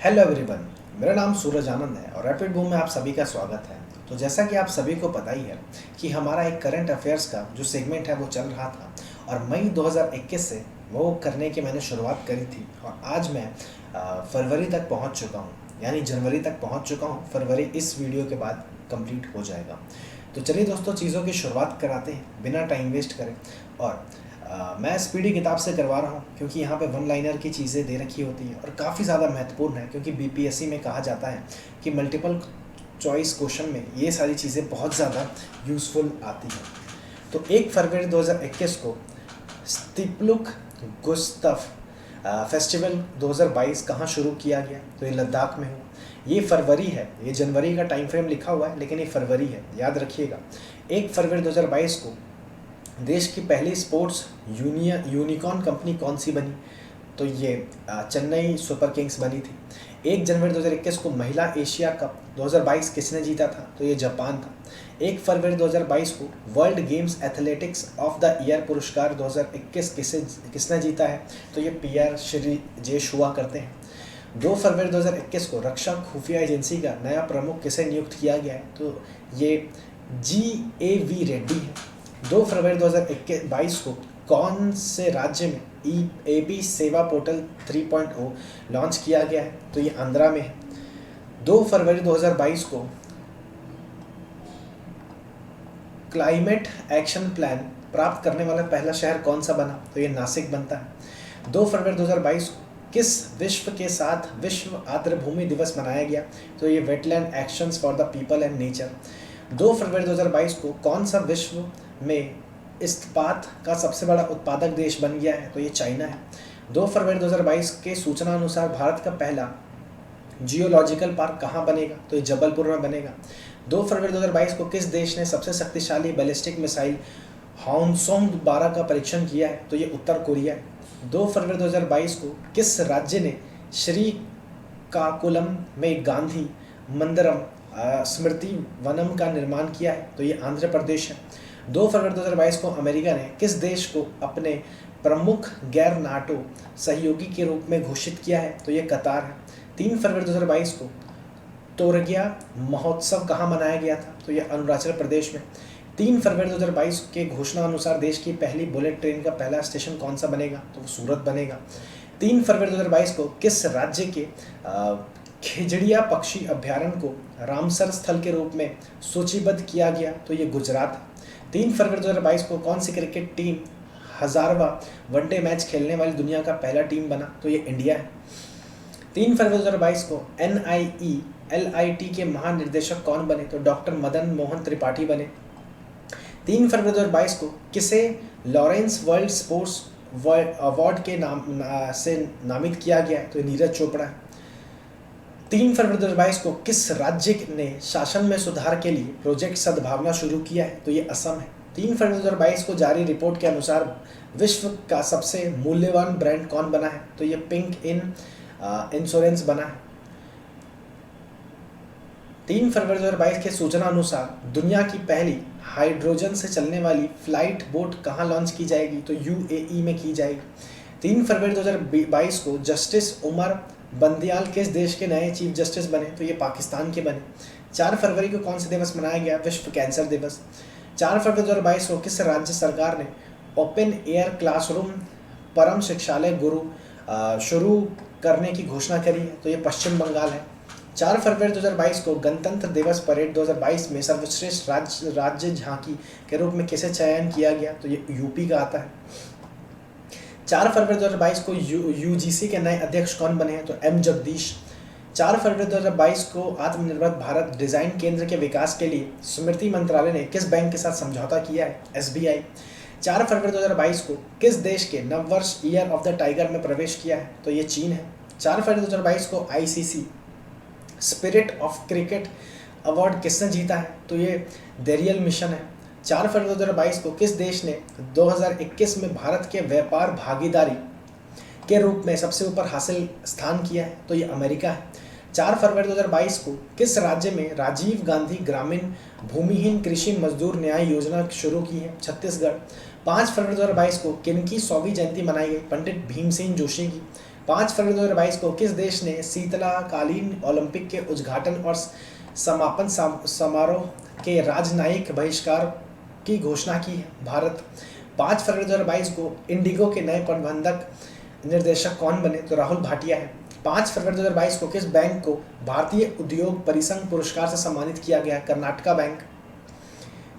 Hello everyone. मेरा नाम सूरज आनंद है और रैपिड बूम में आप सभी का स्वागत है। तो जैसा कि आप सभी को पता ही है कि हमारा एक करंट अफेयर्स का जो सेगमेंट है वो चल रहा था और मई 2021 से वो करने की मैंने शुरुआत करी थी और आज मैं फरवरी तक पहुंच चुका हूं, यानी जनवरी तक पहुंच चुका हूं। फरवरी इस वीडियो के बाद कंप्लीट हो जाएगा। तो चलिए दोस्तों, चीज़ों की शुरुआत कराते हैं बिना टाइम वेस्ट करें। और मैं स्पीडी किताब से करवा रहा हूँ क्योंकि यहाँ पे वन लाइनर की चीज़ें दे रखी होती हैं और काफ़ी ज़्यादा महत्वपूर्ण है, क्योंकि बीपीएससी में कहा जाता है कि मल्टीपल चॉइस क्वेश्चन में ये सारी चीज़ें बहुत ज़्यादा यूज़फुल आती हैं। तो 1 फरवरी 2021 को स्तिपलुक गुस्तफ फेस्टिवल 2022 कहाँ शुरू किया गया? तो ये लद्दाख में हुआ। ये फरवरी है, ये जनवरी का टाइम फ्रेम लिखा हुआ है लेकिन ये फरवरी है, याद रखिएगा। 1 फरवरी 2022 को देश की पहली स्पोर्ट्स यूनिकॉर्न कंपनी कौन सी बनी? तो ये चेन्नई सुपर किंग्स बनी थी। 1 जनवरी 2021 को महिला एशिया कप 2022 किसने जीता था? तो ये जापान था। 1 फरवरी 2022 को world games athletics of the year पुरस्कार 2021 किसने जीता है? तो ये पीआर श्रीजेश हुआ करते हैं। 2 फरवरी 2021 को रक्षा खुफिया एजेंसी का नया प्रमुख किसे नियुक्त किया गया है? तो ये GAV रेड्डी है। 2 फरवरी 2022 को कौन से राज्य में AP सेवा पोर्टल 3.0 लॉन्च किया गया है? तो ये आंध्रा में है। 2 फरवरी 2022 को क्लाइमेट एक्शन प्लान प्राप्त करने वाला पहला शहर कौन सा बना? तो ये नासिक बनता है। 2 फरवरी 2022 को किस विश्व के साथ विश्व आर्द्रभूमि दिवस मनाया गया? तो ये wetland actions for the people and nature. 2 फरवरी 2022 को कौन सा विश्व में इस्पात का सबसे बड़ा उत्पादक देश बन गया है? तो ये चाइना है। 2 फरवरी 2022 के सूचना अनुसार भारत का पहला जियोलॉजिकल पार्क कहाँ बनेगा? तो ये जबलपुर में बनेगा। 2 फरवरी 2022 को किस देश ने सबसे शक्तिशाली बैलिस्टिक मिसाइल हॉन्सोंग 12 का परीक्षण किया है? तो ये उत्तर कोरिया है। 2 फरवरी 2022 को किस राज्य ने श्रीकाकुलम में गांधी मंदिरम स्मृति वनम का निर्माण किया है? तो ये आंध्र प्रदेश है। 2 फरवरी 2022 को अमेरिका ने किस देश को अपने प्रमुख गैर नाटो सहयोगी के रूप में घोषित किया है? तो ये कतार है। 3 फरवरी 2022 को तोरगिया महोत्सव कहाँ मनाया गया था? तो ये अरुणाचल प्रदेश में। 3 फरवरी 2022 के घोषणा अनुसार देश की पहली बुलेट ट्रेन का पहला स्टेशन कौन सा बनेगा? तो वो सूरत बनेगा। 3 फरवरी 2022 को किस राज्य के खिजड़िया पक्षी अभ्यारण्य को रामसर स्थल के रूप में सूचीबद्ध किया गया? तो ये गुजरात है। 3 फरवरी 2022 को कौन सी क्रिकेट टीम 1000वां वनडे मैच खेलने वाली दुनिया का पहला टीम बना? तो ये इंडिया है। 3 फरवरी 2022 को NIELIT के महानिर्देशक कौन बने? तो डॉक्टर मदन मोहन त्रिपाठी बने। 3 फरवरी 2022 को किसे लॉरेंस वर्ल्ड स्पोर्ट्स अवार्ड के नाम से नामित किया गया है? तो नीरज चोपड़ा है। 3 फरवरी 2022 को किस राज्य ने शासन में सुधार के लिए प्रोजेक्ट सद्भावना शुरू किया है? तो ये असम है। 3 फरवरी 2022 को जारी रिपोर्ट के अनुसार विश्व का सबसे मूल्यवान ब्रांड कौन बना है? तो ये पिंक इंश्योरेंस बना है। 3 फरवरी 2022 के सूचना अनुसार दुनिया की पहली हाइड्रोजन से चलने वाली फ्लाइट बोट कहाँ लॉन्च की जाएगी? तो UAE में की जाएगी। 3 फरवरी 2022 को जस्टिस उमर बंदियाल किस देश के नए चीफ जस्टिस बने? तो ये पाकिस्तान के बने। 4 फरवरी को कौन सा दिवस मनाया गया? विश्व कैंसर दिवस। 4 फरवरी 2022 को किस राज्य सरकार ने ओपन एयर क्लासरूम परम शिक्षालय गुरु शुरू करने की घोषणा करी है? तो ये पश्चिम बंगाल है। 4 फरवरी 2022 को गणतंत्र दिवस परेड 2022 में सर्वश्रेष्ठ राज्य झांकी के रूप में किसे चयन किया गया? तो ये यूपी का आता है। 4 फरवरी 2022 को UGC के नए अध्यक्ष कौन बने हैं? तो M जगदीश। 4 फरवरी 2022 को आत्मनिर्भर भारत डिजाइन केंद्र के विकास के लिए स्मृति मंत्रालय ने किस बैंक के साथ समझौता किया है? SBI। 4 फरवरी 2022 को किस देश के नववर्ष ईयर ऑफ द टाइगर में प्रवेश किया है? तो ये चीन है। 4 फरवरी 2022 को ICC spirit of cricket award किसने जीता है? तो ये डेरियल मिशन है। 4 फरवरी 2022 को किस देश ने 2021 में भारत के व्यापार भागीदारी के रूप में सबसे ऊपर हासिल स्थान किया है? तो ये अमेरिका है। 4 फरवरी 2022 को किस राज्य में राजीव गांधी ग्रामीण भूमिहीन कृषि मजदूर न्याय योजना शुरू की है? छत्तीसगढ़। 5 फरवरी 2022 को किनकी 100वीं जयंती मनाई गई? पंडित भीमसेन जोशी की। 5 फरवरी 2022 को किस देश ने शीतकालीन ओलंपिक के उद्घाटन और समापन समारोह के राजनयिक बहिष्कार की घोषणा की है? भारत। 5 फरवरी 2022 को इंडिगो के नए प्रबंधक निर्देशक कौन बने? तो राहुल भाटिया है। 5 फरवरी 2022 को किस बैंक को भारतीय उद्योग परिसंघ पुरस्कार से सम्मानित किया गया? कर्नाटका बैंक।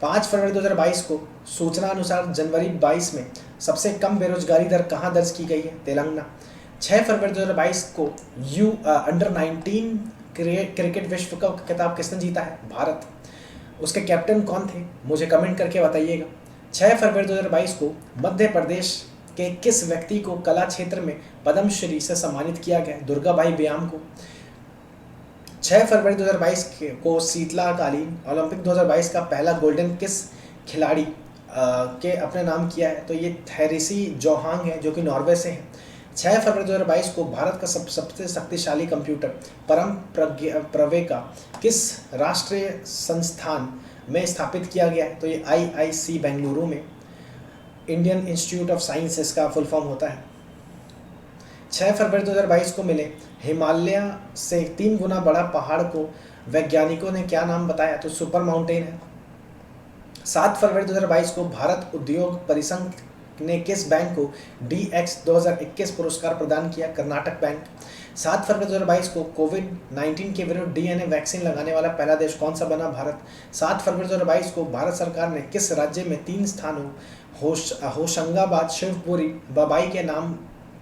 5 फरवरी 2022 को सूचना अनुसार जनवरी 22 में सबसे कम बेरोजगारी दर कहाँ दर्ज की गई है? तेलंगाना। 6 फरवरी 2022 को अंडर 19 क्रिकेट विश्व कप का खिताब किसने जीता है? भारत। उसके कैप्टन कौन थे? मुझे कमेंट करके बताइएगा। 6 फरवरी 2022 को मध्य प्रदेश के किस व्यक्ति को कला क्षेत्र में पद्मश्री से सम्मानित किया गया? दुर्गाबाई व्यायाम को। 6 फरवरी 2022 को शीतकालीन ओलंपिक 2022 का पहला गोल्डन किस खिलाड़ी के अपने नाम किया है? तो ये थेरेसी जोहांग है, जो कि नॉर्वे से है। 6 फरवरी 2022 को भारत का सबसे शक्तिशाली कंप्यूटर परम प्रवेगा किस राष्ट्रीय संस्थान में स्थापित किया गया है? तो ये IIC बेंगलुरु में, इंडियन इंस्टीट्यूट ऑफ साइंस इसका फुल फॉर्म होता है। 6 फरवरी 2022 को मिले हिमालय से 3 गुना बड़ा पहाड़ को वैज्ञानिकों ने क्या नाम बताया? तो सुपर माउंटेन है। 7 फरवरी 2022 को भारत उद्योग परिसंघ ने किस बैंक को DX 2021 पुरस्कार प्रदान किया? कर्नाटक बैंक। 7 फरवरी 2022 को कोविड-19 के विरुद्ध DNA वैक्सीन लगाने वाला पहला देश कौन सा बना? भारत। 7 फरवरी 2022 को भारत सरकार ने किस राज्य में 3 स्थानों होशंगाबाद, शिवपुरी, बबाई के नाम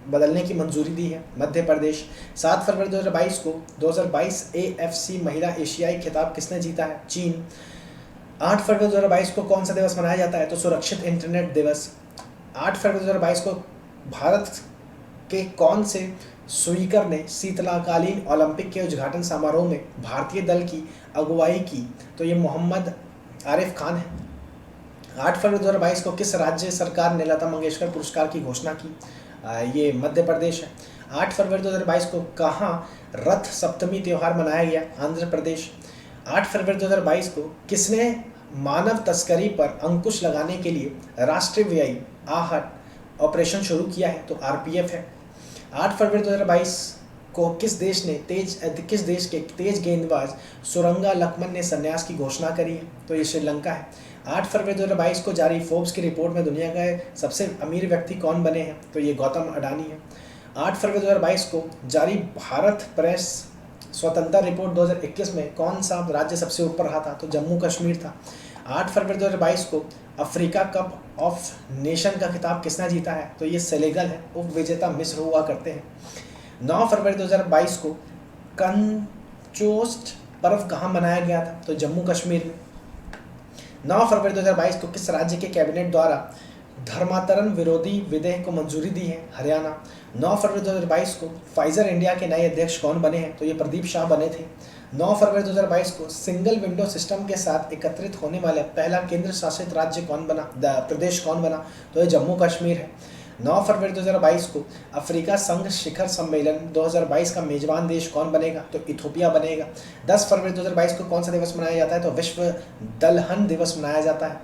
बदलने की मंजूरी दी है? मध्य प्रदेश। 7 फरवरी 2022 को 2022 AFC महिला एशियाई खिताब किसने जीता है? चीन। 8 फरवरी 2022 को कौन सा दिवस मनाया जाता है? तो सुरक्षित इंटरनेट दिवस। 8 फरवरी 2022 को भारत के कौन से स्पीकर ने शीतकालीन ओलंपिक के उद्घाटन समारोह में भारतीय दल की अगुवाई की? तो ये मोहम्मद आरिफ खान है। 8 फरवरी 2022 को किस राज्य सरकार ने लता मंगेशकर पुरस्कार की घोषणा की? ये मध्य प्रदेश है। 8 फरवरी 2022 को कहाँ रथ सप्तमी त्यौहार मनाया गया? आंध्र प्रदेश। 8 फरवरी 2022 को किसने मानव तस्करी पर अंकुश लगाने के लिए राष्ट्रव्यापी आहट ऑपरेशन शुरू किया है? तो RPF है। 8 फरवरी 2022 को किस देश के तेज गेंदबाज सुरंगा लक्ष्मण ने संन्यास की घोषणा करी है? तो ये श्रीलंका है। 8 फरवरी 2022 को जारी फोर्ब्स की रिपोर्ट में दुनिया के सबसे अमीर व्यक्ति कौन बने हैं? तो ये गौतम अडानी है। 8 फरवरी 2022 को जारी भारत प्रेस स्वतंत्रता रिपोर्ट 2021 में कौन सा राज्य सबसे ऊपर रहा था? तो जम्मू कश्मीर था। 8 फरवरी 2022 को अफ्रीका कप ऑफ नेशन का खिताब किसने जीता है? तो ये सेनेगल है। उप विजेता मिस्र हुआ करते हैं। 9 फरवरी 2022 को कंचोस्ट पर्व कहाँ मनाया गया था? तो जम्मू कश्मीर में। 9 फरवरी 2022 को किस राज्य के कैबिनेट द्वारा धर्मांतरण विरोधी विधेयक को मंजूरी दी है? हरियाणा। 9 फरवरी 2022 को फाइजर इंडिया के नए अध्यक्ष कौन बने हैं? तो ये प्रदीप शाह बने थे। 9 फरवरी 2022 को सिंगल विंडो सिस्टम के साथ एकत्रित होने वाला पहला केंद्र शासित राज्य कौन बना? प्रदेश कौन बना? तो ये जम्मू कश्मीर है। 9 फरवरी 2022 को अफ्रीका संघ शिखर सम्मेलन 2022 का मेजबान देश कौन बनेगा? तो इथोपिया बनेगा। 10 फरवरी 2022 को कौन सा दिवस मनाया जाता है? तो विश्व दलहन दिवस मनाया जाता है।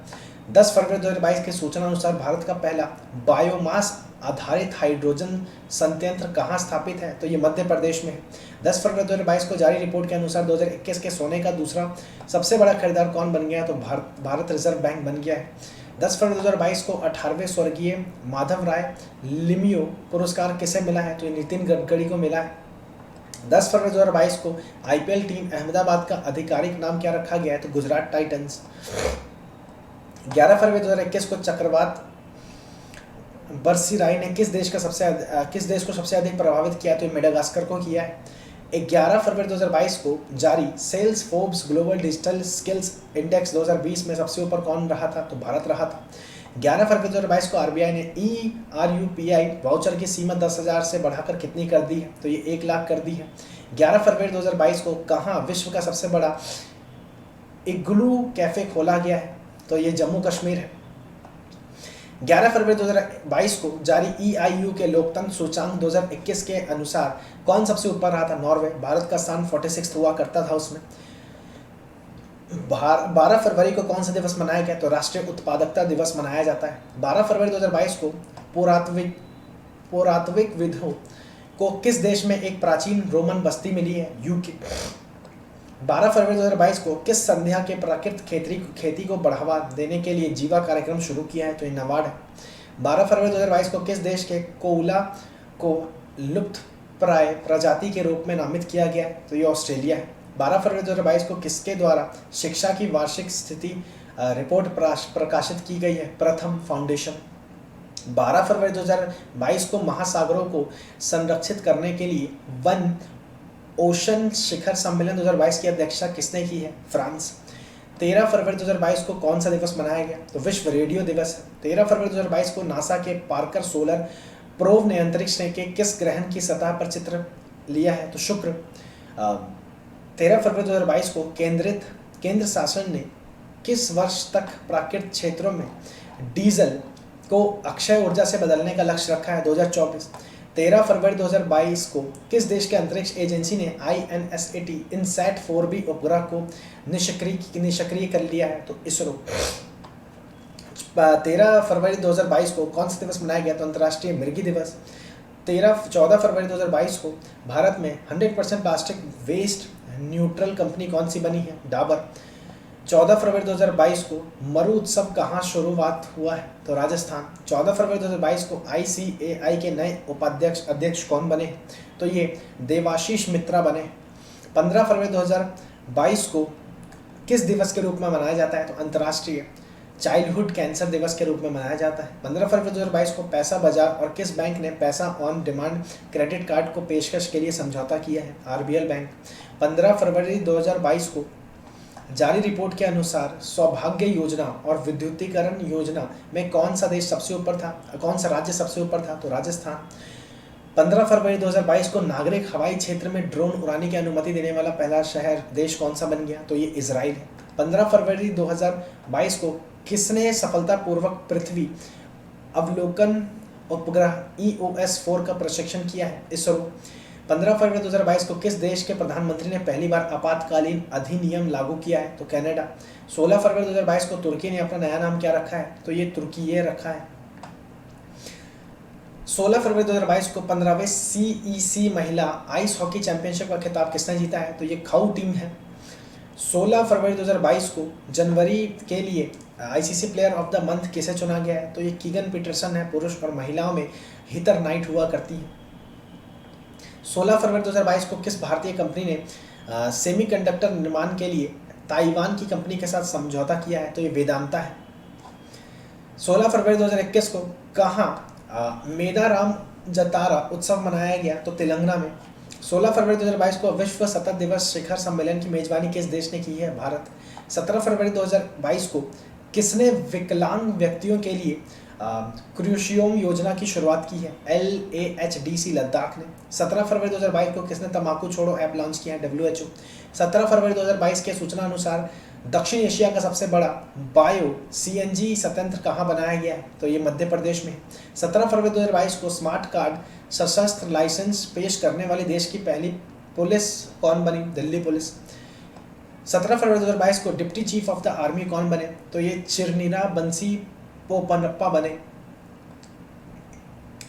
10 फरवरी 2022 की सूचना अनुसार भारत का पहला बायोमास आधारित हाइड्रोजन संयंत्र कहाँ स्थापित है? तो ये मध्य प्रदेश में है। 10 फरवरी 2022 को जारी रिपोर्ट के अनुसार 2021 के सोने का दूसरा सबसे बड़ा खरीदार कौन बन गया? तो भारत रिजर्व बैंक बन गया है। 10 फरवरी 2022 को 18वें स्वर्गीय माधव राय लिमियो पुरस्कार किसे मिला है? तो ये नितिन गडकरी को मिला है। 10 फरवरी 2022 को IPL टीम अहमदाबाद का आधिकारिक नाम क्या रखा गया है? तो गुजरात टाइटंस। 11 फरवरी 2021 को चक्रवात बरसीराई ने किस देश को सबसे अधिक प्रभावित किया? तो मेडागास्कर को किया है। 11 फरवरी 2022 को जारी Salesforce Global Digital Skills Index 2020 में सबसे ऊपर कौन रहा था? तो भारत रहा था। 11 फरवरी 2022 को RBI ने ERUPI वाउचर की सीमा 10,000 से बढ़ाकर कितनी कर दी है? तो ये 1 लाख कर दी है। 11 फरवरी 2022 को कहाँ विश्व का सबसे बड़ा इग्लू कैफे खोला गया है? तो ये जम्मू कश्मीर है। 11 फरवरी 2022 को जारी EIU के लोकतंत्र सूचांक 2021 के अनुसार कौन सबसे ऊपर रहा था? नॉर्वे। भारत का स्थान 46 हुआ करता था उसमें। 12 फरवरी को कौन सा दिवस मनाया गया? तो राष्ट्रीय उत्पादकता दिवस मनाया जाता है। 12 फरवरी 2022 को पुरातात्विक विधों को किस देश में एक प्राचीन रोमन बस्ती मिली है? यूके। 12 फरवरी 2022 को किस संध्या के प्राकृतिक खेती को बढ़ावा देने के लिए जीवा कार्यक्रम शुरू किया है? तो ये नाबार्ड है। 12 फरवरी 2022 को किस देश के कोयला को लुप्त प्राय प्रजाति के रूप में नामित किया गया है? तो ये ऑस्ट्रेलिया है। 12 फरवरी 2022 को किसके द्वारा शिक्षा की वार्षिक स्थिति रिपोर्ट प्रकाशित की गई है? प्रथम फाउंडेशन। 12 फरवरी 2022 को महासागरों को संरक्षित करने के लिए वन ओशन शिखर सम्मेलन 2022 की अध्यक्षता किसने की है? फ्रांस। 13 फरवरी 2022 को कौन सा दिवस मनाया गया? तो विश्व रेडियो दिवस है। 13 फरवरी 2022 को नासा के पार्कर सोलर प्रोब ने अंतरिक्ष के किस ग्रहण की सतह पर चित्र लिया है? तो शुक्र। 13 फरवरी 2022 को केंद्र शासन ने किस वर्ष तक प्राकृतिक क्षेत्रों में डीजल को अक्षय ऊर्जा से बदलने का लक्ष्य रखा है? 2024। 13 फरवरी 2022 को किस देश के अंतरिक्ष एजेंसी ने INSAT इनसैट 4B उपग्रह को निष्क्रिय कर लिया है? तो इसरो। 13 फरवरी 2022 को कौन सा दिवस मनाया गया? तो अंतर्राष्ट्रीय मृगी दिवस। 14 फरवरी 2022 को भारत में 100% प्लास्टिक वेस्ट न्यूट्रल कंपनी कौन सी बनी है? डाबर। 14 फरवरी 2022 को मरु उत्सव कहाँ शुरुआत हुआ है? तो राजस्थान। 14 फरवरी 2022 को ICAI के नए अध्यक्ष कौन बने? तो ये देवाशीष मित्रा बने। 15 फरवरी 2022 को किस दिवस के रूप में मनाया जाता है? तो अंतर्राष्ट्रीय चाइल्डहुड कैंसर दिवस के रूप में मनाया जाता है। 15 फरवरी 2022 को पैसा बाजार और किस बैंक ने पैसा ऑन डिमांड क्रेडिट कार्ड को पेशकश के लिए समझौता किया है? RBL bank. 15 फरवरी 2022 को जारी रिपोर्ट के अनुसार सौभाग्य योजना और विद्युतीकरण योजना में कौन सा देश सबसे ऊपर था? कौन सा राज्य सबसे ऊपर था? तो राजस्थान। 15 फरवरी 2022 को नागरिक हवाई क्षेत्र में ड्रोन उड़ाने की अनुमति देने वाला पहला शहर देश कौन सा बन गया? तो ये इजराइल है। 15 फरवरी 2022 को किसने सफलतापूर्वक पृथ्वी अवलोकन उपग्रह EOS-4 का प्रशिक्षण किया है? इसरो। 15 फरवरी 2022 को किस देश के प्रधानमंत्री ने पहली बार आपातकालीन अधिनियम लागू किया है? तो कनाडा। 16 फरवरी 2022 को तुर्की ने अपना नया नाम क्या रखा है? तो ये तुर्की रखा है। 16 फरवरी 2022 को 15वें CEC महिला आइस हॉकी चैंपियनशिप का खिताब किसने जीता है? तो ये खाऊ टीम है। 16 फरवरी 2022 को जनवरी के लिए ICC player of the month किसे चुना गया है? तो ये कीगन पीटरसन है। पुरुष और महिलाओं में हितर नाइट हुआ करती है। 16 फरवरी 2022 को किस भारतीय कंपनी ने सेमीकंडक्टर निर्माण के लिए ताइवान की कंपनी के साथ समझौता किया है? तो ये वेदांता है। 16 फरवरी 2021 को कहाँ मेदाराम जतारा उत्सव मनाया गया? तो तेलंगाना में। 16 फरवरी 2022 को विश्व सतत दिवस शिखर सम्मेलन की मेजबानी किस देश ने की है? भारत। 17 फरवरी 2022 को किसने विकलांग व्यक्तियों के लिए क्रूशियम योजना की शुरुआत की है? LAHDC लद्दाख ने। 17 फरवरी 2022 को किसने तंबाकू छोड़ो ऐप लॉन्च किया है? WHO। 17 फरवरी 2022 के सूचना अनुसार दक्षिण एशिया का सबसे बड़ा बायो CNG संयंत्र कहाँ बनाया गया है? तो ये मध्य प्रदेश में। 17 फरवरी 2022 को स्मार्ट कार्ड सशस्त्र लाइसेंस पेश करने वाले देश की पहली पुलिस कौन बनी? दिल्ली पुलिस। 17 फरवरी 2022 को deputy chief of the army कौन बने? तो ये चिरनीरा बंसी पोपनप्पा बने।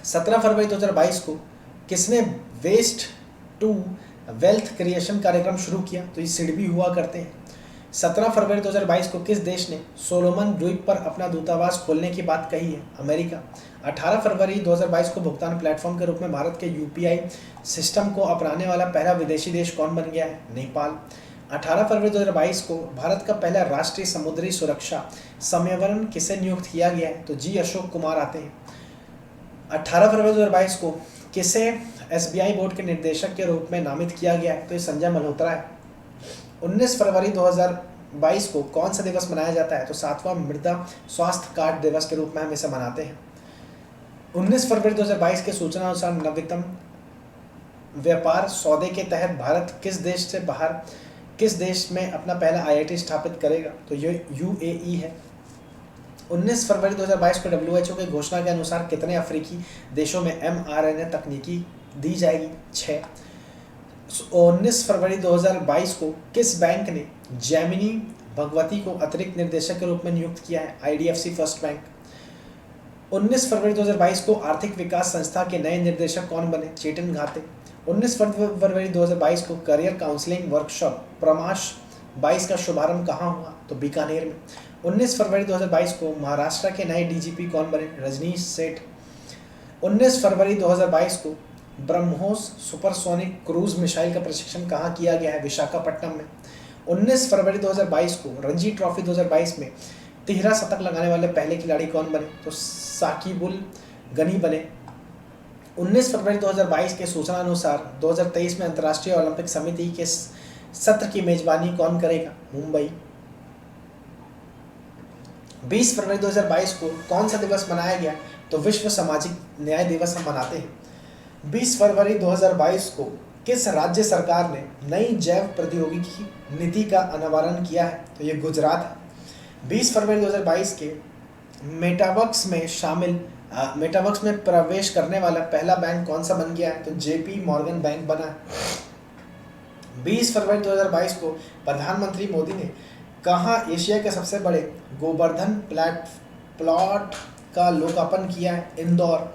17 फरवरी 2022 को किसने वेस्ट टू वेल्थ क्रिएशन कार्यक्रम शुरू किया? तो ये सिडबी हुआ करते हैं। 17 फरवरी 2022 को किस देश ने सोलोमन द्वीप पर अपना दूतावास खोलने की बात कही है? अमेरिका। 18 फरवरी 2022 को भुगतान प्लेटफॉर्म के रूप में भारत के UPI सिस्टम को अपनाने वाला पहला विदेशी देश कौन बन गया है? नेपाल। 18 फरवरी 2022 को भारत का पहला राष्ट्रीय समुद्री सुरक्षा समन्वयक किसे नियुक्त किया गया है? तो G अशोक कुमार आते हैं। 18 फरवरी 2022 को किसे SBI बोर्ड के निर्देशक के रूप में नामित किया गया है? तो ये संजय मल्होत्रा है। 19 फरवरी 2022 को कौन सा दिवस मनाया जाता है? तो 7वां मृदा स्वास्थ्य कार्ड दिवस के रूप में हम इसे मनाते हैं। 19 फरवरी 2022 के सूचना अनुसार नवीनतम व्यापार सौदे के तहत भारत किस देश में अपना पहला IIT स्थापित करेगा? तो ये UAE है। 19 फरवरी 2022 को WHO की घोषणा के अनुसार कितने अफ्रीकी देशों में mRNA तकनीकी दी जाएगी? 6। 19 फरवरी 2022 को किस बैंक ने जैमिनी भगवती को अतिरिक्त निर्देशक के रूप में नियुक्त किया है? IDFC first bank. 19 फरवरी 2022 को आर्थिक विकास संस्था के नए निर्देशक कौन बने? चेतन घाटे। 19 फरवरी 2022 को करियर काउंसलिंग वर्कशॉप प्रमाश 22 का शुभारंभ कहाँ हुआ? तो बीकानेर में। 19 फरवरी 2022 को महाराष्ट्र के नए डीजीपी कौन बने? रजनीश सेठ। 19 फरवरी 2022 को ब्रह्मोस सुपरसोनिक क्रूज मिसाइल का प्रशिक्षण कहाँ किया गया है? विशाखापट्टनम में। 19 फरवरी 2022 को रणजी ट्रॉफी 2022 में तिहरा शतक लगाने वाले पहले खिलाड़ी कौन बने? तो साकिबुल गनी बने। 19 फरवरी 2022 के सूचना अनुसार 2023 में अंतर्राष्ट्रीय ओलंपिक समिति के सत्र की मेजबानी कौन करेगा? मुंबई। 20 फरवरी 2022 को कौन सा दिवस मनाया गया? तो विश्व सामाजिक न्याय दिवस हम मनाते हैं। 20 फरवरी 2022 को किस राज्य सरकार ने नई जैव प्रौद्योगिकी नीति का अनावरण किया है? तो ये गुजरात है। 20 फरवरी 2022 के मेटावर्क्स में प्रवेश करने वाला पहला बैंक कौन सा बन गया है? तो जेपी मॉर्गन बैंक बना है। 20 फरवरी 2022 को प्रधानमंत्री मोदी ने कहाँ एशिया के सबसे बड़े गोवर्धन प्लॉट का लोकार्पण किया है? इंदौर।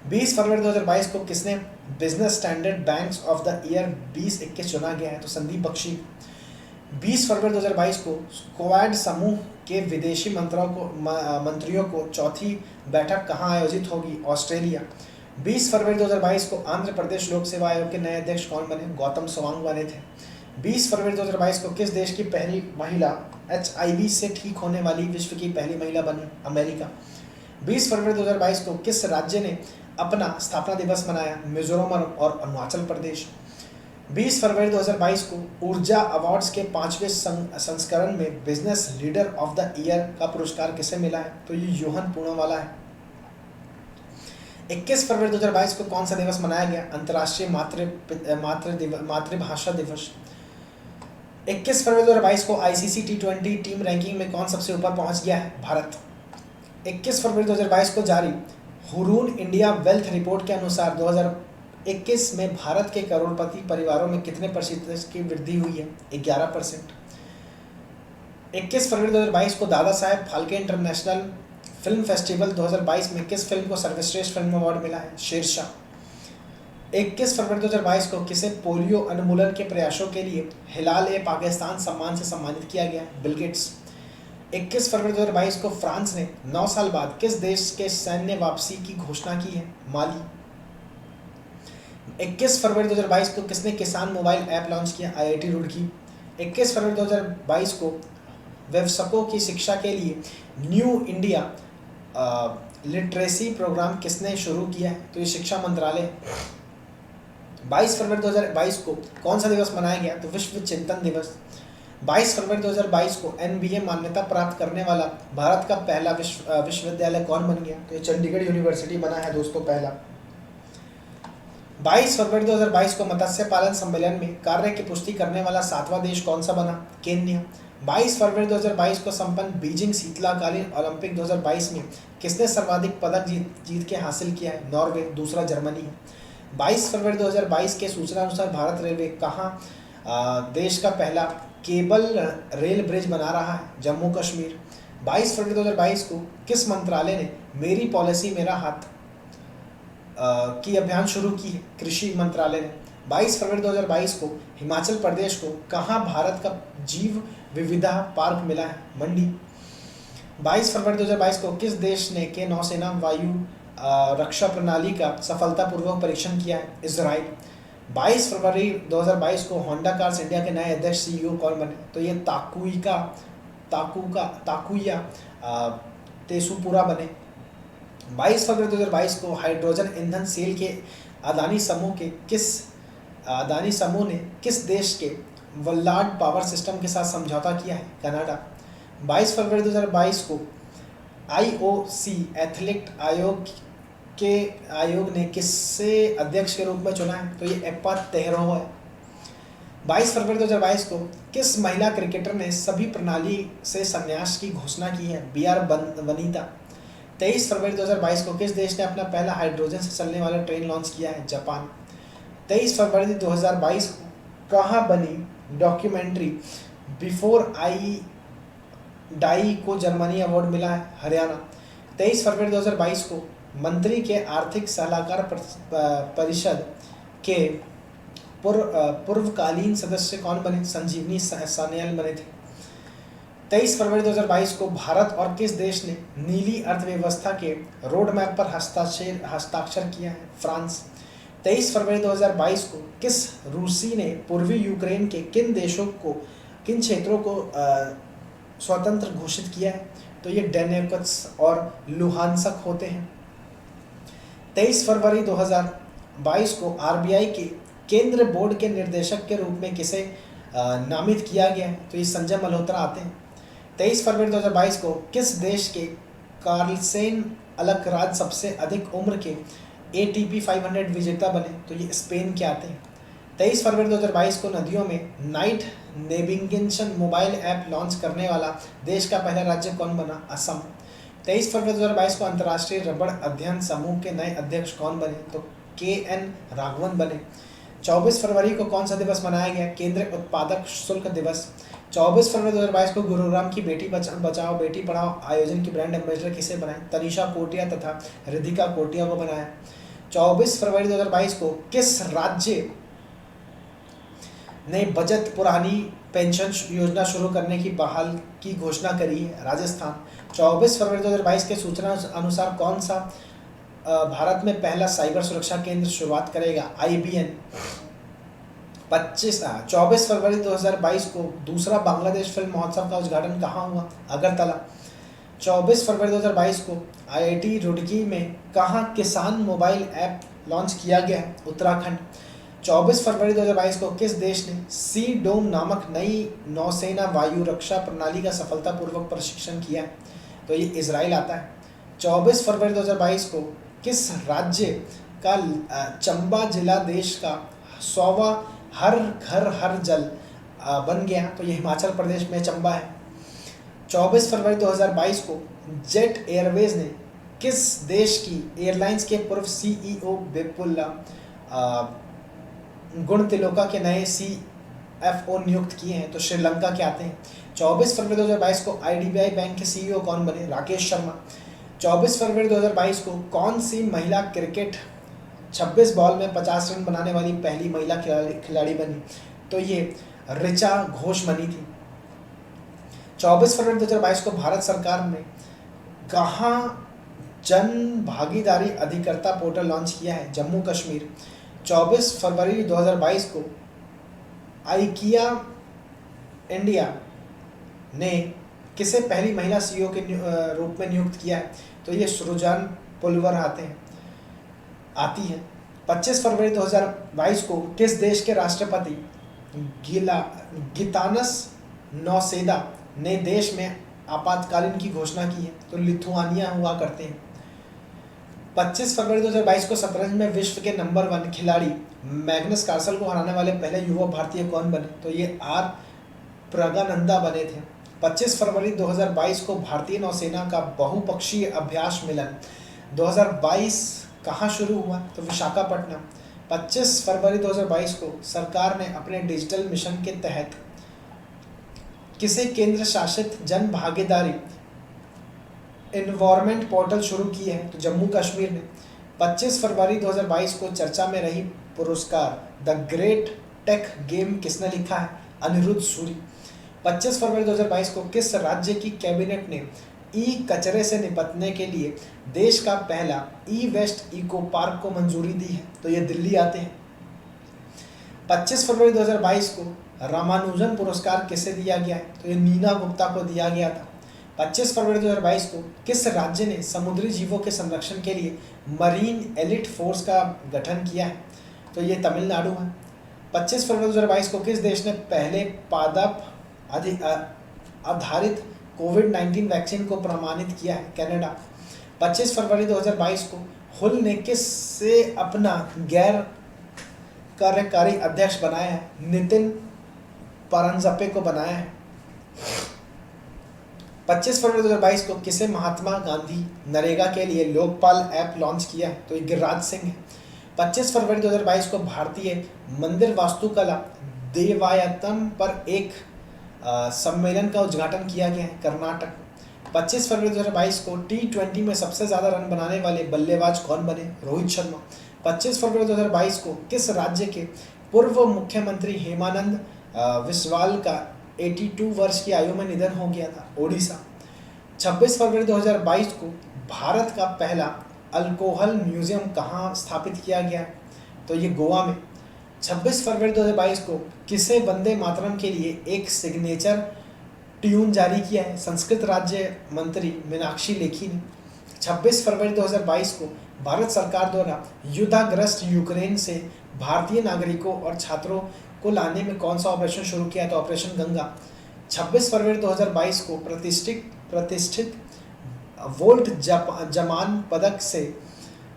20 फरवरी 2022 को किसने business standard banks of the year 2021 चुना गया है? तो संदीप बख्शी। 20 फरवरी 2022 को क्वाड समूह के विदेशी मंत्रियों को चौथी बैठक कहाँ आयोजित होगी? ऑस्ट्रेलिया। 20 फरवरी 2022 को आंध्र प्रदेश लोक सेवा आयोग के नए अध्यक्ष कौन बने? गौतम सवांग बने थे। 20 फरवरी 2022 को किस देश की पहली महिला HIV से ठीक होने वाली विश्व की पहली महिला बनी? अमेरिका। 20 फरवरी 2022 को किस राज्य ने अपना स्थापना दिवस मनाया? मिजोरम और अरुणाचल प्रदेश। 20 फरवरी 2022 को ऊर्जा अवार्ड्स के 5वें संस्करण में business leader of the year का पुरस्कार किसे मिला है? तो ये योहन पूनावाला है। 21 फरवरी 2022 को कौन सा दिवस मनाया गया? अंतर्राष्ट्रीय मातृभाषा दिवस। 21 फरवरी 2022 को ICC T20 टीम रैंकिंग में कौन सबसे ऊपर पहुंच गया है? भारत। 21 फरवरी 2022 को जारी हुरून इंडिया वेल्थ रिपोर्ट के अनुसार 2021 में भारत के करोड़पति परिवारों में कितने प्रतिशत की वृद्धि हुई है? 11%। 21 फरवरी 2022 को Dada Saheb Phalke international film festival 2022 में किस फिल्म को सर्वश्रेष्ठ फिल्म अवार्ड मिला है? शेरशाह। 21 फरवरी 2022 को किसे पोलियो उन्मूलन के प्रयासों के लिए हिलाल-ए-पाकिस्तान सम्मान से सम्मानित किया गया? Bill Gates. 21 फरवरी 2022 को फ्रांस ने 9 साल बाद किस देश के सैन्य वापसी की घोषणा की है? माली। 21 फरवरी 2022 को किसने किसान मोबाइल ऐप लॉन्च किया? IIT रुड़की। 21 फरवरी 2022 को व्यवसायों की शिक्षा के लिए न्यू इंडिया लिटरेसी प्रोग्राम किसने शुरू किया है? तो ये शिक्षा मंत्रालय। 22 फरवरी 2022 को कौन सा दिवस मनाया गया? तो विश्व चिंतन दिवस। 22 फरवरी 2022 को NBA मान्यता प्राप्त करने वाला भारत का पहला विश्वविद्यालय कौन बन गया? तो ये चंडीगढ़ यूनिवर्सिटी बना है दोस्तों पहला। 22 फरवरी 2022 को मत्स्य पालन सम्मेलन में कार्य की पुष्टि करने वाला 7वां देश कौन सा बना? केन्या। 22 फरवरी 2022 को संपन्न बीजिंग शीतकालीन ओलंपिक 2022 में किसने सर्वाधिक पदक जीत के हासिल किया है? नॉर्वे। दूसरा जर्मनी है। 22 फरवरी 2022 के सूचना अनुसार भारत रेलवे कहाँ देश का पहला केबल रेल ब्रिज बना रहा है? जम्मू कश्मीर। 22 फरवरी 2022 को किस मंत्रालय ने मेरी पॉलिसी मेरा हाथ की अभियान शुरू की है? कृषि मंत्रालय ने। 22 फरवरी 2022 को हिमाचल प्रदेश को कहाँ भारत का जीव विविधता पार्क मिला है? मंडी। 22 फरवरी 2022 को किस देश ने के नौसेना वायु रक्षा प्रणाली का सफलतापूर्वक परीक्षण किया है? इजराइल। 22 फरवरी 2022 को होंडा कार्स इंडिया के नए अध्यक्ष CEO कौन बने? तो ये ताकुया तेसुपुरा बने। 22 फरवरी 2022 को हाइड्रोजन ईंधन सेल के अदानी समूह ने किस देश के वल्लाड पावर सिस्टम के साथ समझौता किया है? कनाडा। 22 फरवरी 2022 को IOC एथलेट आयोग ने किससे अध्यक्ष के रूप में चुना है? तो ये एप्पा तेहरो है। 22 फरवरी 2022 को किस महिला क्रिकेटर ने सभी प्रणाली से संन्यास की घोषणा की है? BR वनीता। 23 फरवरी 2022 को किस देश ने अपना पहला हाइड्रोजन से चलने वाला ट्रेन लॉन्च किया है? जापान। 23 फरवरी 2022 को कहाँ बनी डॉक्यूमेंट्री बिफोर आई डाई को जर्मनी अवार्ड मिला है? हरियाणा। 23 फरवरी 2022 को मंत्री के आर्थिक सलाहकार परिषद के पूर्वकालीन सदस्य कौन बने? संजीवनी सान्याल बने थे। 23 फरवरी 2022 को भारत और किस देश ने नीली अर्थव्यवस्था के रोड मैप पर हस्ताक्षर किया है? फ्रांस। 23 फरवरी 2022 को किस रूसी ने पूर्वी यूक्रेन के किन क्षेत्रों को स्वतंत्र घोषित किया है? तो ये डोनेट्स्क और लुहानस्क होते हैं। 23 फरवरी 2022 को आरबीआई के केंद्र बोर्ड के निर्देशक के रूप में किसे नामित किया गया है? तो ये संजय मल्होत्रा आते हैं। 23 फरवरी 2022 को किस देश के कार्लसेन अलकराज सबसे अधिक उम्र के ATP 500 विजेता बने? तो ये स्पेन के आते हैं। 23 फरवरी 2022 को नदियों में night navigation mobile app launch करने वाला देश का पहला राज्य कौन बना? असम। 23 फरवरी 2022 को अंतर्राष्ट्रीय रबड़ अध्ययन समूह के नए अध्यक्ष कौन बने? तो KN राघवन बने। 24 फरवरी को कौन सा दिवस मनाया गया? केंद्रीय उत्पादक शुल्क दिवस। 24 फरवरी 2022 को गुरुग्राम की बेटी बचाओ बेटी पढ़ाओ आयोजन की ब्रांड एम्बेसडर किसे बनाए? तनिषा कोटिया तथा रिधिका कोटिया को बनाया। 24 फरवरी 2022 को किस राज्य ने बचत पुरानी पेंशन योजना शुरू करने की बहाल की घोषणा करी है? राजस्थान। 24 फरवरी 2022 के सूचना अनुसार कौन सा भारत में पहला साइबर सुरक्षा केंद्र शुरुआत करेगा? IBN। 24 फरवरी 2022 को दूसरा बांग्लादेश फिल्म महोत्सव का उद्घाटन कहाँ हुआ? अगरतला। 24 फरवरी 2022 को IIT रुड़की में कहाँ किसान मोबाइल ऐप लॉन्च किया गया? उत्तराखंड। 24 फरवरी 2022 को किस देश ने सी डोम नामक नई नौसेना वायु रक्षा प्रणाली का सफलतापूर्वक प्रशिक्षण किया है? तो ये इजराइल आता है। 24 फरवरी 2022 को किस राज्य का चंबा जिला देश का 100वां हर घर हर जल बन गया? तो ये हिमाचल प्रदेश में चंबा है। 24 फरवरी 2022 को जेट एयरवेज ने किस देश की एयरलाइंस के पूर्व CEO बेपुल्ला गुणतिलोका के नए CFO नियुक्त किए हैं? तो श्रीलंका के आते हैं। 24 फरवरी 2022 को IDBI बैंक के CEO कौन बने? राकेश शर्मा। 24 फरवरी 2022 को कौन सी महिला क्रिकेट 26 बॉल में 50 रन बनाने वाली पहली महिला खिलाड़ी बनी? तो ये ऋचा घोष बनी थी। 24 फरवरी 2022 को भारत सरकार ने कहाँ जन भागीदारी अधिकर्ता पोर्टल लॉन्च किया है? जम्मू कश्मीर। 24 फरवरी 2022 को IKEA इंडिया ने किसे पहली महिला CEO के रूप में नियुक्त किया है? तो ये सृजन पुलवर आती है। 25 फरवरी 2022 को किस देश के राष्ट्रपति गितानस नौसेदा ने देश में आपातकालीन की घोषणा की है? तो लिथुआनिया हुआ करते हैं। 25 फरवरी 2022 को शतरंज में विश्व के नंबर 1 खिलाड़ी मैग्नस कार्लसन को हराने वाले पहले युवा भारतीय कौन बने? तो ये R प्रज्ञानंदा बने थे। 25 फरवरी 2022 को भारतीय नौसेना का बहुपक्षीय अभ्यास मिलन 2022 कहाँ शुरू हुआ? तो विशाखापट्टनम। 25 फरवरी 2022 को सरकार ने अपने डिजिटल मिशन के तहत किसे केंद्र शासित जन भागीदारी एनवायरमेंट पोर्टल शुरू की है? तो जम्मू कश्मीर ने। 25 फरवरी 2022 को चर्चा में रही पुरस्कार द ग्रेट टेक गेम किसने लिखा है? अनिरुद्ध सूरी। 25 फरवरी 2022 को किस राज्य की कैबिनेट ने कचरे से निपटने के लिए देश का पहला वेस्ट इको पार्क को मंजूरी दी है? तो ये दिल्ली आते हैं। 25 फरवरी 2022 को रामानुजन पुरस्कार किसे दिया गया है? तो ये नीना गुप्ता को दिया गया था। 25 फरवरी 2022 को किस राज्य ने समुद्री जीवों के संरक्षण के लिए मरीन एलिट फोर्स का गठन किया है? तो ये तमिलनाडु है। 25 फरवरी 2022 को किस देश ने पहले पादप आधारित कोविड-19 वैक्सीन को प्रमाणित किया है? कनाडा। 25 फरवरी 2022 को हुल ने किससे अपना गैर कार्यकारी अध्यक्ष बनाया है? नितिन परंजपे को बनाया है। 25 फरवरी 2022 को किसे महात्मा गांधी नरेगा के लिए लोकपाल ऐप लॉन्च किया है? तो ये गिरिराज सिंह है। 25 फरवरी 2022 को भारतीय मंदिर वास्तुकला देवायतम पर एक सम्मेलन का उद्घाटन किया गया है, कर्नाटक। 25 फरवरी 2022 को T20 में सबसे ज़्यादा रन बनाने वाले बल्लेबाज कौन बने? रोहित शर्मा। 25 फरवरी 2022 को किस राज्य के पूर्व मुख्यमंत्री हेमानंद बिस्वाल का 82 वर्ष की आयु में निधन हो गया था? ओडिशा। 26 फरवरी 2022 को भारत का पहला अल्कोहल म्यूजियम कहाँ स्थापित किया गया है? तो ये गोवा में। 26 फरवरी 2022 को किसे वंदे मातरम के लिए एक सिग्नेचर ट्यून जारी किया है? संस्कृत राज्य मंत्री मीनाक्षी लेखी ने। 26 फरवरी 2022 को भारत सरकार द्वारा युद्धग्रस्त यूक्रेन से भारतीय नागरिकों और छात्रों को लाने में कौन सा ऑपरेशन शुरू किया है? तो ऑपरेशन गंगा। 26 फरवरी 2022 को प्रतिष्ठित वोल्ट जमान पदक से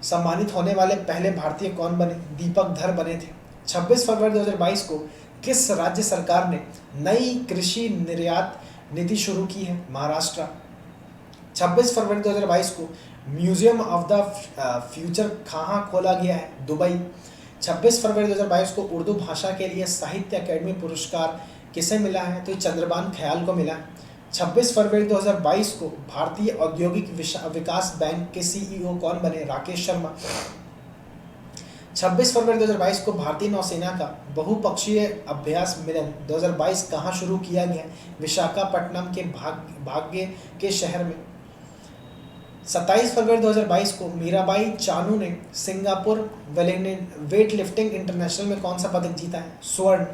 सम्मानित होने वाले पहले भारतीय कौन बने? दीपक धर बने थे। 26 फरवरी 2022 को किस राज्य सरकार ने नई कृषि निर्यात नीति शुरू की है? महाराष्ट्र। 26 फरवरी 2022 को म्यूजियम ऑफ द फ्यूचर कहाँ खोला गया है? दुबई। 26 फरवरी 2022 को उर्दू भाषा के लिए साहित्य अकेडमी पुरस्कार किसे मिला है? तो चंद्रबान ख्याल को मिला है। 26 फरवरी 2022 को भारतीय औद्योगिक विकास बैंक के CEO कौन बने? राकेश शर्मा। 26 फरवरी 2022 को भारतीय नौसेना का बहुपक्षीय अभ्यास मिलन 2022 कहाँ शुरू किया गया? विशाखापट्टनम के भाग्य के शहर में। 27 फरवरी 2022 को मीराबाई चानू ने सिंगापुर वेट लिफ्टिंग इंटरनेशनल में कौन सा पदक जीता है? स्वर्ण।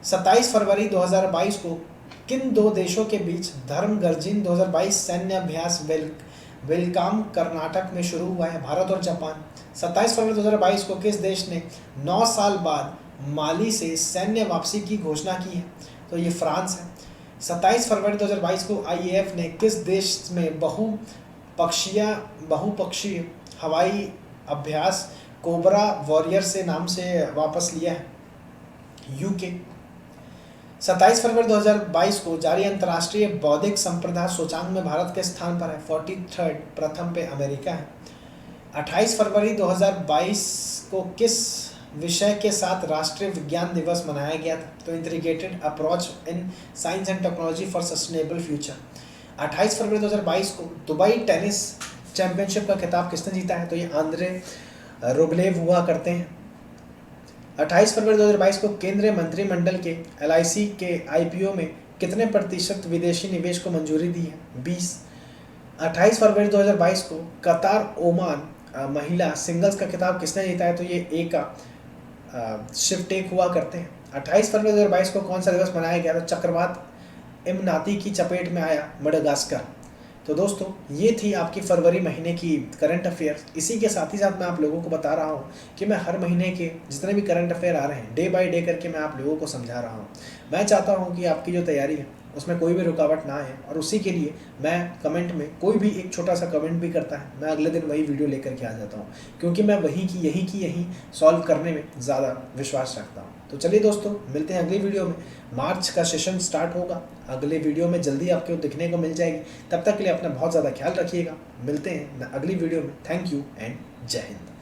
27 फरवरी 2022 को किन दो देशों के बीच धर्म गर्जिन 2022 सैन्य अभ्यास वेलकाम कर्नाटक में शुरू हुआ है? भारत और जापान। 27 फरवरी 2022 को किस देश ने 9 साल बाद माली से सैन्य वापसी की घोषणा की है? तो ये फ्रांस है। 27 फरवरी 2022 को IAF ने किस देश में बहुपक्षीय हवाई अभ्यास कोबरा वॉरियर से नाम से वापस लिया है? UK। 27 फरवरी 2022 को जारी अंतर्राष्ट्रीय बौद्धिक संपदा सूचांक में भारत के स्थान पर है? 43rd, प्रथम पे अमेरिका है। 28 फरवरी 2022 को किस विषय के साथ राष्ट्रीय विज्ञान दिवस मनाया गया था? तो integrated approach in science and technology for sustainable future. 28 फरवरी 2022 को दुबई टेनिस चैंपियनशिप का खिताब किसने जीता है? तो ये आंद्रे रुबलेव हुआ करते हैं। 28 फरवरी 2022 को केंद्रीय मंत्रिमंडल के LIC के IPO में कितने प्रतिशत विदेशी निवेश को मंजूरी दी है? 20। 28 फरवरी 2022 को कतार ओमान महिला सिंगल्स का खिताब किसने जीता है? तो ये ए का शिव टेक हुआ करते हैं। 28 फरवरी 2022 को कौन सा दिवस मनाया गया? तो चक्रवात इमनाती की चपेट में आया मडागास्कर। तो दोस्तों ये थी आपकी फरवरी महीने की करंट अफेयर्स। इसी के साथ ही साथ मैं आप लोगों को बता रहा हूँ कि मैं हर महीने के जितने भी करंट अफेयर आ रहे हैं डे बाय डे करके मैं आप लोगों को समझा रहा हूँ। मैं चाहता हूँ कि आपकी जो तैयारी है उसमें कोई भी रुकावट ना आए, और उसी के लिए मैं कमेंट में कोई भी एक छोटा सा कमेंट भी करता है, मैं अगले दिन वही वीडियो लेकर के आ जाता हूँ, क्योंकि मैं वही की यही सॉल्व करने में ज़्यादा विश्वास रखता हूँ। तो चलिए दोस्तों, मिलते हैं अगली वीडियो में। मार्च का सेशन स्टार्ट होगा, अगले वीडियो में जल्दी आपको दिखने को मिल जाएगी। तब तक के लिए अपना बहुत ज़्यादा ख्याल रखिएगा। मिलते हैं अगली वीडियो में। थैंक यू एंड जय हिंद।